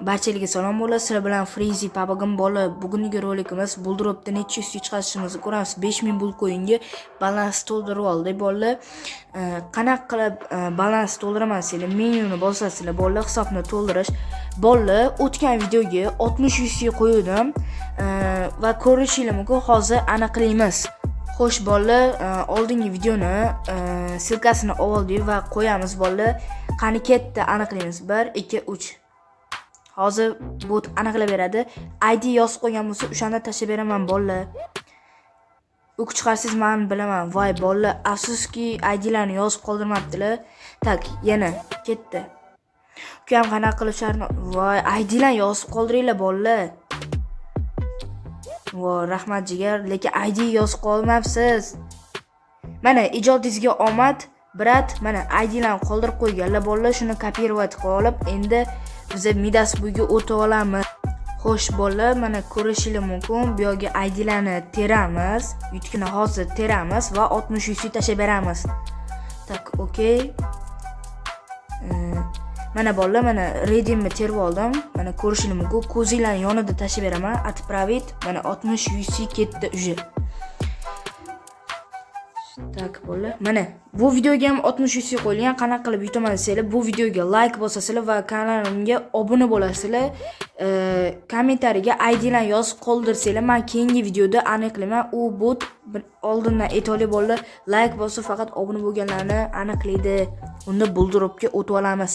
Barchalarga salom bo'ladi. Sizlar bilan Freezy Pabagim bola. Bugungi rolikimiz Buldropda necha yuzta chiqarishimizni ko'ramiz. 5000 bul coinga balans to'ldirib oldik bolalar. Qanaqa qilib balans to'ldiraman sizlar menyuni bosasizlar bolalar, hisobni to'ldirish. Bolalar, o'tgan videoga 60 yuzta qo'ydim va ko'rishingiz mumkin. Hozir aniqlaymiz. Xo'sh bolalar, oldingi videoni silkasini oldik va qo'yamiz bolalar. Qani ketdi aniqlaymiz. 1 2 3. Hozir bot aniqlab beradi. ID yozib qo'ygan bo'lsa, o'shanda tashlab beraman bolalar. O'q chiqarsiz men bilaman. Voy bolalar, afsuski IDlarni yozib qoldirmabdilar. Tak, yana ketdi. Ukam qanaqa qilishlarini, voy IDlarni yozib qoldiringlar bolalar. Voy rahmat jigar, lekin ID yozib qolmabsiz. Mana ijodingizga omad, brat. Mana IDlarni qoldirib qo'yganlar bolalar, shuni kopировать qilib olib, endi biz Midas bo'yiga o'tib olamiz. Xo'sh bolalar, mana ko'rishingiz mumkin. Bu yerga IDlarni teramiz. Yutkini hozir teramiz va 60 yuzta tashlab beramiz. Tak, okey. Mana bolalar, mana readimni terib oldim. Mana ko'rishingiz mumkin. Ko'zinglarni yonida tashlab beraman. Отправить. Mana 60 yuzta ketdi уже. Tak bolalar, mana bu videoga ham 60 yuzta qo'yilgan. Qanaqa qilib yutaman desanglar, bu videoga like bosasizlar va kanalimga obuna bo'lasizlar. Kommentariyaga IDlarni yozib qoldirsanglar, men keyingi videoda aniqlayman. U bot oldindan aytaylik bolalar, like bosib faqat obuna bo'lganlarni aniqlaydi. Unda Buldropga o'tib olamiz.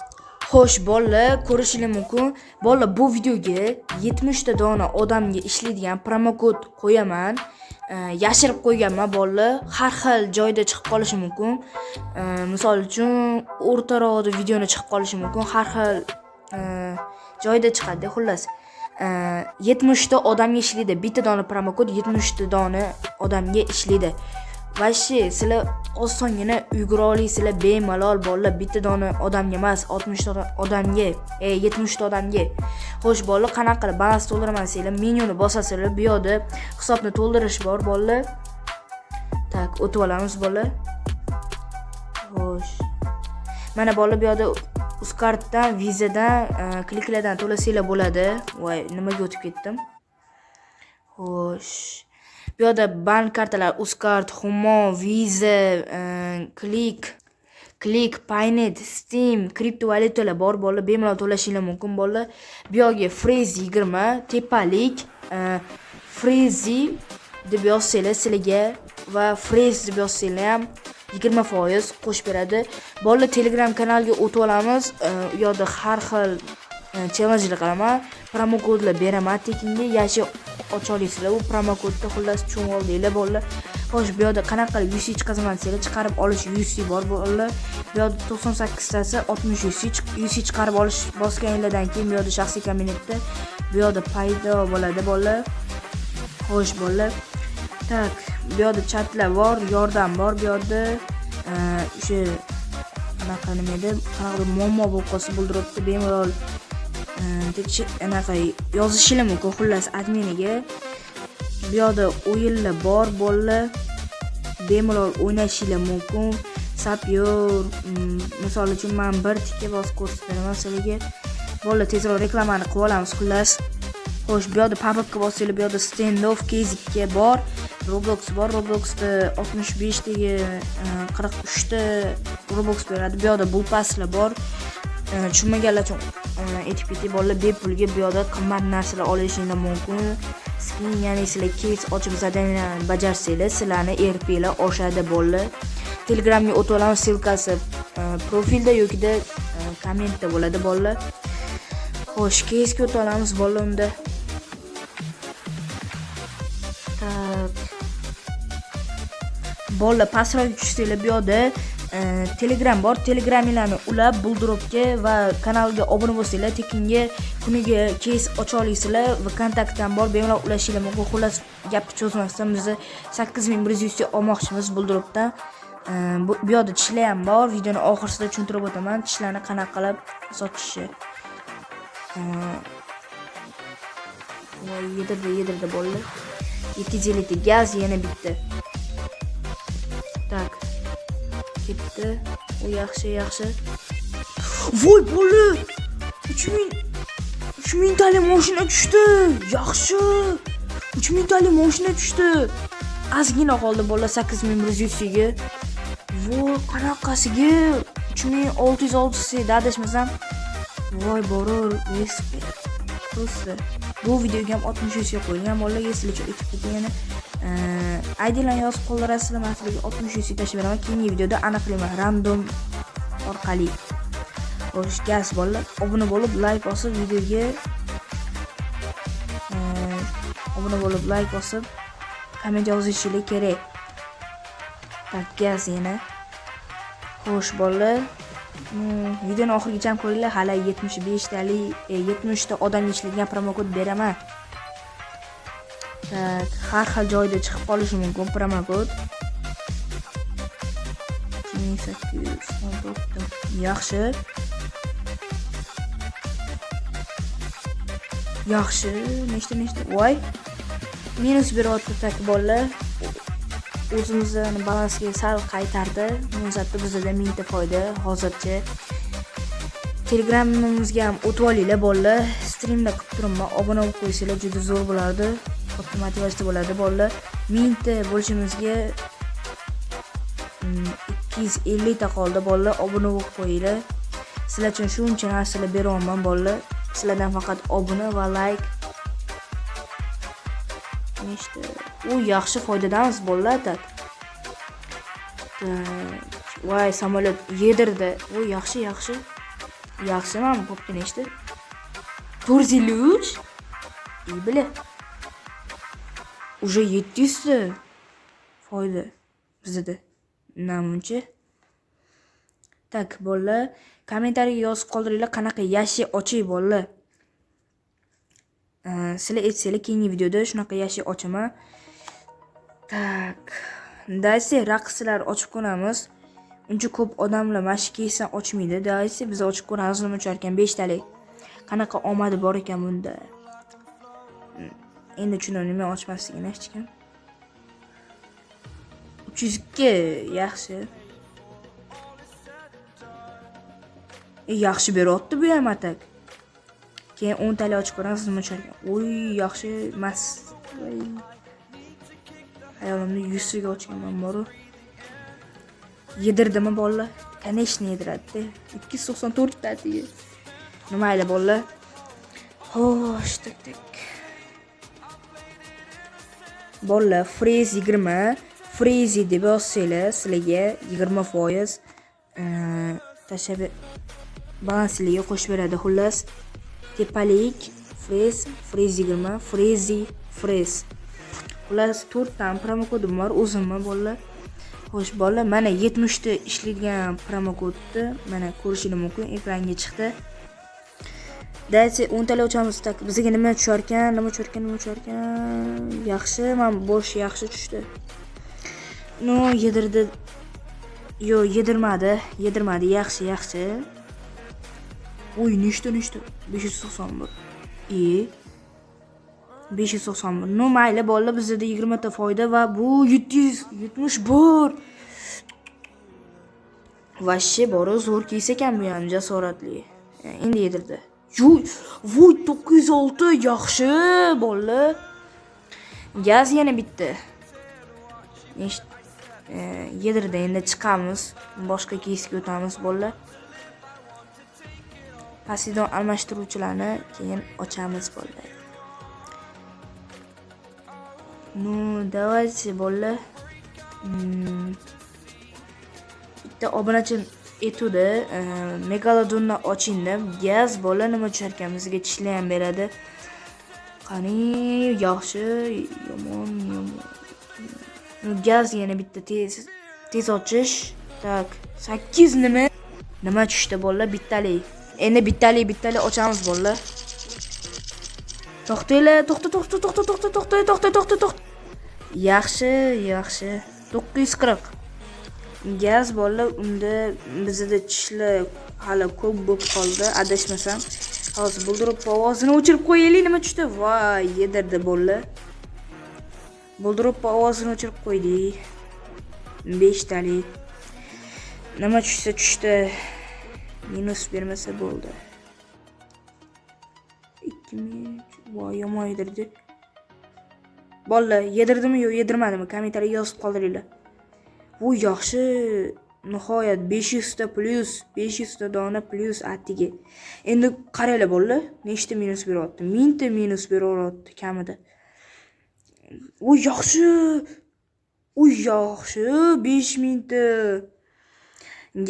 Xo'sh bolalar, ko'rishingiz mumkin. Bolalar, bu videoga 70 ta dona odamga ishlaydigan promokod qo'yaman. Yashirib qo'yganman bolalar. Har xil joyda chiqib qolishi mumkin. Misol uchun o'rtaroqda videoni chiqib qolishi mumkin. Har xil joyda chiqadi. Xullas, 70 ta odamga ishlaydi. Bitta dona promokod 70 ta dona odamga ishlaydi. Vashi sizlar osongina uyg'ura olasizlar bemalol bolalar. Bitta dona odamga emas, 60 ta odamga, 70 ta odamga. Xo'sh bolalar, qanaqa qilib balans to'ldiraman desanglar, menyuni bosasizlar, bu yerda hisobni to'ldirish bor bolalar. Tak, o'tib olamiz bolalar. Xo'sh. Mana bolalar, bu yerda Uzkartdan, vizadan, kliklardan to'lasanglar bo'ladi. Voy, nimaga o'tib ketdim? Xo'sh. Bu yerda bank kartalar, Uzkart, Humo, Visa, Click, Paynet, Steam, kriptovalyutalar bor bolalar, bemalol to'lashingiz mumkin bolalar. Bu yerga Freezy 20 tepalik, Freezy deb yozsanglar sizlarga va Freezy deb yozsanglar ham 20% qo'shib beradi. Bolalar, Telegram kanaliga o'tib olamiz. U yerda har xil challengelar qilaman, promokodlar beraman tekinga, yashi ocha olasizlar. U promokodda xullas cho'ng oldinglar bolalar. Xo'sh, bu yerda qanaqa qilib 100 chiqazaman desanglar, chiqarib olish 100 bor bolalar. Bu yerda 98 tasi 60 100 chiqarib olish bosganinglardan keyin bu yerda shaxsiy kabinetda bu yerda paydo bo'ladi bolalar. Xo'sh bolalar. Tak, bu yerda chatlar bor, yordam bor bu yerda. O'sha qanaqa nima edi? Qanaqa muammo bo'lib qolsa Buldropda bemalol anaqa yozishingiz mumkin. Xullas, adminiga bu yerda o'yinlar bor bolalar. Bemalol o'ynashingiz mumkin. Sapyor, misol uchun men bir tikka bosib ko'rsataman sizlarga. Bolalar, tezroq reklamani qilib olamiz xullas. Xo'sh, bu yerda publikka bossanglar, bu yerda standoff kezikka bor. Roblox bor. Robloxda 65 taga 43 ta Roblox beradi. Bu yerda bu paslar bor. Tushunmaganlar uchun aytib ketay bolalar, bepulga bu yerda qimmat narsalar olishingiz mumkin. Skin, ya'ni sizlar case ochib zadaniyani bajarsanglar, sizlarni RP'lar oshadi bolalar. Telegramga o'tib olamiz, silkasi profilda yoki kommentda bo'ladi bolalar. Xo'sh, case'ga o'tib olamiz bolalar unda. Tak. Bolalar, pastroq tushsanglar bu yerda Telegram bor. Telegraminglarni ulab Buldropga va kanalga obuna bo'lsanglar, tekinga kuniga case ocha olasizlar va kontaktdan bor, bemalol ulashingiz mumkin. Xullas, gapni cho'zmasdan biz 8100 olmoqchimiz Buldropdan. Bu yerda tishlar ham bor. Videoni oxirsida tushuntirib o'taman, tishlarni qanaqa qilib sotishni. Voy, yedirdi bolalar. 200 litr gaz yana bitta. Tak. Ketdi. U yaxshi. Voy bolalar. 3000 3000 talik mashina tushdi. Yaxshi. 3000 talik mashina tushdi. Ozgina qoldi bolalar 8100 ga. Voy, qanaqasiga 3606 da adashmasam. Voy borur, respekt. Do'stlar, bu videoga ham 63 ga qo'yilgan. Bolalarga sizlarga o'tib ketgan. Aydilarni yozib qoldirasizlar, men sizlarga 63 tashib beraman. Keyingi videoda aniqlayman random orqali. Xo'sh, gaz bolalar, obuna bo'lib, like bosib, videoga obuna bo'lib, like bosib, komment yozishingiz kerak. Tak, gaz yana. Xo'sh bolalar, videoni oxirigacha ko'ringlar. Hali 75 talik 70 ta odam ishlaydigan promokod beraman. Tak, har xil joyda chiqib qolishi mumkin promokod. 2819. Yaxshi. Yaxshi, nechta. Voy. Minus beryapti tak bolalar. O'zimizni balansga sal qaytardi. Muzatda bizda 1000 ta foyda hozircha. Telegramimizga ham o'tib olinglar bolalar. Streamda qilib turibman. Obuna bo'lib qo'ysanglar juda zo'r bo'lardi. Katta motivatsiya bo'ladi bolalar. 1000 ta bo'lishimizga 250 ta qoldi bolalar. Obuna bo'lib qo'yinglar. Sizlar uchun shuncha narsalar beryapman bolalar. Sizlardan faqat obuna va like. Nechta? U yaxshi foydadamiz bolalar tak. Voy, samolyot yedirdi. U yaxshi. Yaxshiman bo'pti nechta? 453. Bile. Уже 700 ta foyda bizda. Namuncha. Tak bolalar, kommentariyaga yozib qoldiringlar qanaqa yashi oching bolalar. Sizlar aytsanglar keyingi videoda shunaqa yashi ochaman. Tak. Daysi raqslar ochib ko'ramiz. Uncha ko'p odamlar mashq qilsa ochmaydi. Daysi biz ochib ko'ramiz nima uchun ekan 5 talik. Qanaqa omadi bor ekan bunda. Endi tushunaman nima ochmasligini hech kim. 300 ga yaxshi. Yaxshi beryapti bu ham atak. Keyin 10 talik ochib ko'ramiz nima uchun ekan. Oy, yaxshi emas. Hayolimda 100 ga ochganman boru. Yedirdimi bolalar? Конечно yediradi. 294 tatiga. Nima mayli bolalar. Xo'sh, tak. Bolalar, freeze 20, freeze deb yozsanglar, sizlarga 20% tashab balansliga qo'shib beradi. Xullas, tepalik freeze 20, freeze. Xullas 4 ta promokodim bor, o'zimmi bolalar. Xo'sh bolalar, mana 70 ta ishlaydigan promokodni mana ko'rishingiz mumkin, ekranga chiqdi. Daysi 10 talik ochamiz tak. Bizga nima tushar ekan? Yaxshi, men bosh yaxshi tushdi. No, yedirdi. Yo, yedirmadi. Yaxshi. Oy, nechta? 591. 591. No, mayli bolalar, bizda 20 ta foyda va bu 771. Vashshi bor, zo'r kiysa ekan bu ham jasoratli. Endi yedirdi. Voy 906 yaxshi bolalar. Gaz yana bitta. Yedirdi, endi chiqamiz. Boshqa keysga o'tamiz bolalar. Pasidon almashtiruvchilarni keyin ochamiz bolalar. No, давайте bolalar. Bitta obunachi etudi, megalodonni ochingda. Gaz bolalar nima tushar ekan bizga tishlar ham beradi. Qani, yaxshi, yomon. Gaz yana bitta tez ochish. Tak, 8 nima tushdi bolalar? Bittalik. Endi bittalik ochamiz bolalar. To'xtanglar, to'xta. Yaxshi. 940. Gaz bolalar, unda bizda tishlar hali ko'p bo'lib qoldi, adashmasam. Hozir buldirib ovozini o'chirib qo'yaylik, nima tushdi? Voy, yedirdi bolalar. Buldirib ovozini o'chirib qo'ydik. 5 talik. Nima tushdi. Minus bermasa bo'ldi. 2000. Voy, yomon yedirdi. Bolalar, yedirdimi yo'q, yedirmadimi? Kommentariyga yozib qoldiringlar. Bu yaxshi. Nihoyat 500 ta plus, 500 ta dona plus atigi. Endi qaranglar bolalar, nechta minus beryapti? 1000 ta minus beryapti kamida. U yaxshi. 5000 ta.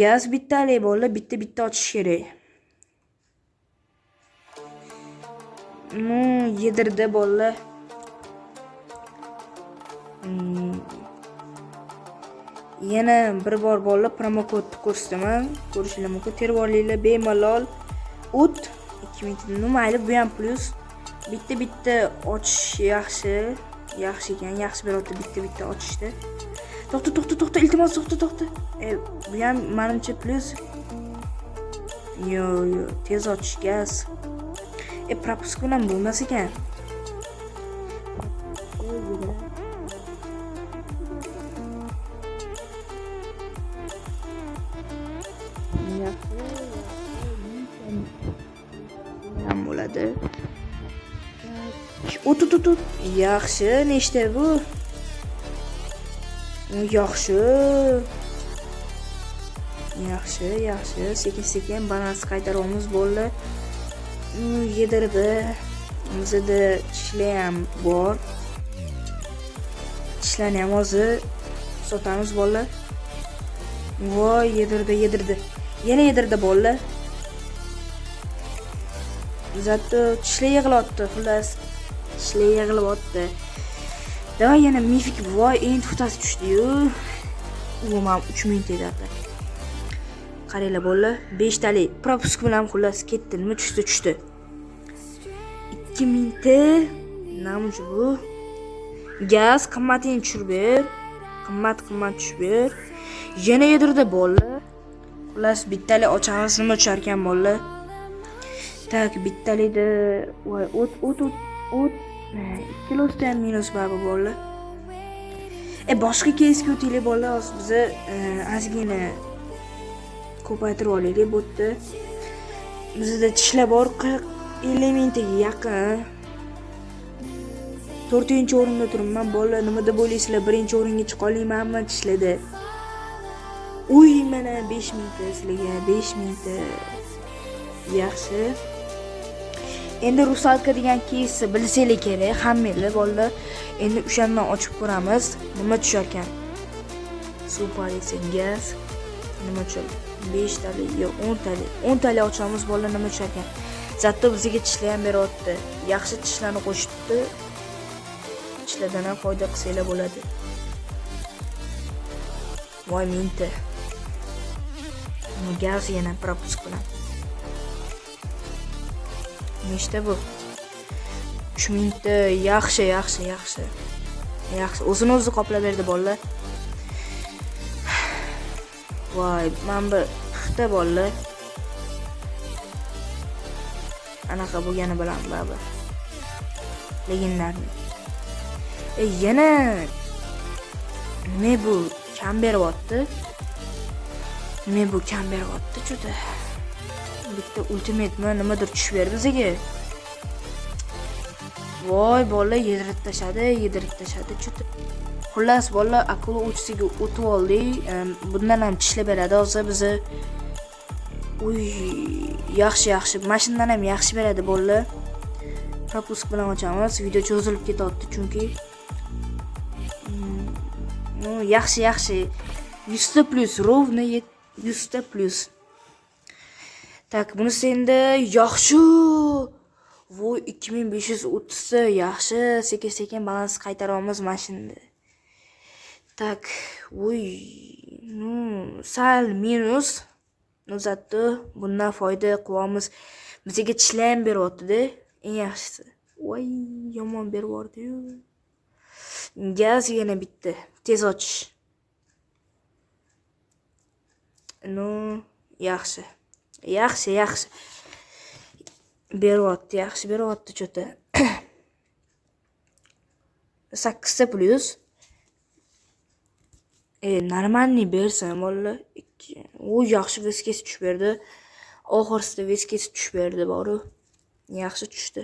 Gaz bittalik bolalar, bitta ochish kerak. Yedirdi bolalar. Yana bir bor bolalar promokod ko'rsataman. Ko'rishingiz mumkin. Tervorliklar bemalol o't 2000 ta. Mayli, bu ham plus. Bitta ochish yaxshi. Yaxshi ekan, yaxshi beryapti bitta ochishda. To'xta, iltimos to'xta. Bu ham menimcha plus. Yo, tez ochish gaz. Propisk bilan bo'lmas ekan. Ham bo'ladi. O't. Yaxshi, nechta bu? Yaxshi. Sekin balans qaytaramiz bo'ldi. Yedirdi. Bizda tishlar ham bor. Tishlarni ham hozir sotamiz bolalar. Voy, yedirdi. Yana yedirdi bolalar. Zato tishlar yig'ilibdi, xullas. Tishlar yig'ilibdi. Davay yana mifik, voy, endi tutasi tushdi-yu. U ham 3000 ta edi. Qaranglar bolalar, 5 talik propisk bilan xullas ketdi. Nima tushdi? 2000 ta. Namuncha bu? Gaz qimmatini tushirib ber. Qimmat tushirib ber. Yana yedirdi bolalar. Xullas bittalik ochamiz, nima tushar ekan bolalar? Tak, bittalikda voy, o't 2 kilosda ham minus bor bolalar. Boshqa keysga o'taylik bolalar, hozir biz ozgina ko'paytirib olaylik bu yerda. Bizda tishlar bor 40-50 mingtaga yaqin. 4-o'rinda turibman bolalar. Nima deb o'ylaysizlar? 1-o'ringa chiqa olmaymanmi tishlarda? Uy, mana 5000 ta sizlarga, 5000 ta. Yaxshi. Endi rusalka degan keysni bilsanglar kerak, hammanglar bolalar. Endi o'shandan ochib ko'ramiz, nima tushar ekan. Super gaz. Nima tushar? 5 talik yo 10 talik. 10 talik ochamiz bolalar, nima tushar ekan. Zato bizga tishlar ham beryapti. Yaxshi tishlarni qo'shibdi. Tishlardan ham foyda qilsanglar bo'ladi. Voy, minta. Gaz yana propisk bilan. Nechta bu? 3000 ta. Yaxshi. O'zini qoplab berdi bolalar. Voy, men bir puxta bolalar. Anaqa bo'lgani bilan baribir. Legendarniy. Yana nima bu? Kam beryapti. Juda. Bitta ultimatemi nimadir tushib berdi bizga. Voy, bolalar yedirib tashadi juda. Xullas bolalar, akula uchisiga o'tib oldik. Bundan ham tishlar beradi hozir bizni. Uy, yaxshi. Mashinadan ham yaxshi beradi bolalar. Propisk bilan ochamiz. Video cho'zilib ketyapti chunki. Yaxshi. 100 ta plus, ровно 100 ta plus. Tak, bunisi endi yaxshi. Voy, 2530 ta yaxshi. Sekin balans qaytaramiz mashinada. Tak, voy, sal minus. Zato bundan foyda qilamiz. Bizga tishlar ham beryapti-da, eng yaxshisi. Voy, yomon berib-yordi-yu. Gaz yana bitta, tez ochish. Yaxshi. Beryapti cho'ta. 8 ta plus. Normalniy bersin bolalar. U yaxshi viskesi tushib berdi. Oxirsida viskesi tushib berdi, boru. Yaxshi tushdi.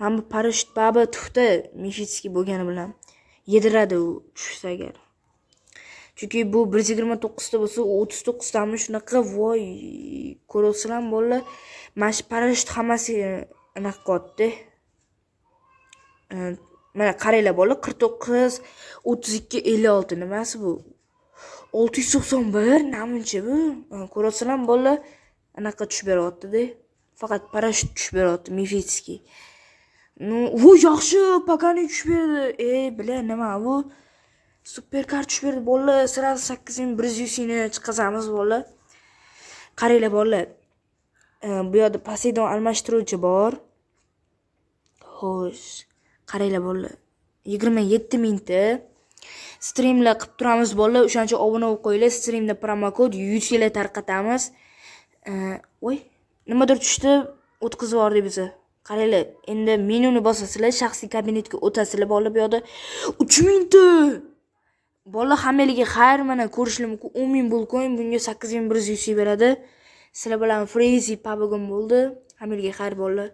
Mana bu parashyut babi tufda Mifitskiy bo'lgani bilan yediradi u tushsa agar. Chunki bu 129 ta bo'lsa, u 39 tami shunaqa voy ko'rasizlar bolalar. Mana shu parashyut hammasi anaqa qotdi. Mana qaranglar bolalar 49 32 56 nimasi bu? 691 namuncha bu? Ko'rasizlar bolalar anaqa tushib beryapti-da. Faqat parashyut tushib beryapti Mifitskiy. Bu yaxshi pagani tushib berdi. Bilar nima bu? Super kart tushib berdi bolalar. Sirasi 8100 ni chiqazamiz bolalar. Qaranglar bolalar. Bu yerda Poseidon almashtiruvchi bor. Xo'sh, qaranglar bolalar. 27 ta streamlar qilib turamiz bolalar. O'shaning uchun obuna bo'lib qo'yinglar. Streamda promokod 100 yillar tarqatamiz. Voy, nimadir tushdi, o'tkazib yubordi bizni. Qaranglar, endi menuni bosasizlar, shaxsiy kabinetga o'tasizlar bolalar. Bu yerda 3000 ta. Bolalar hammaliga xayr, mana ko'rishlar mumkin. 10000 pul qo'ying, bunga 8100 beradi. Sizlar bilan Freezy pabagon bo'ldi. Hammaliga xayr bolalar.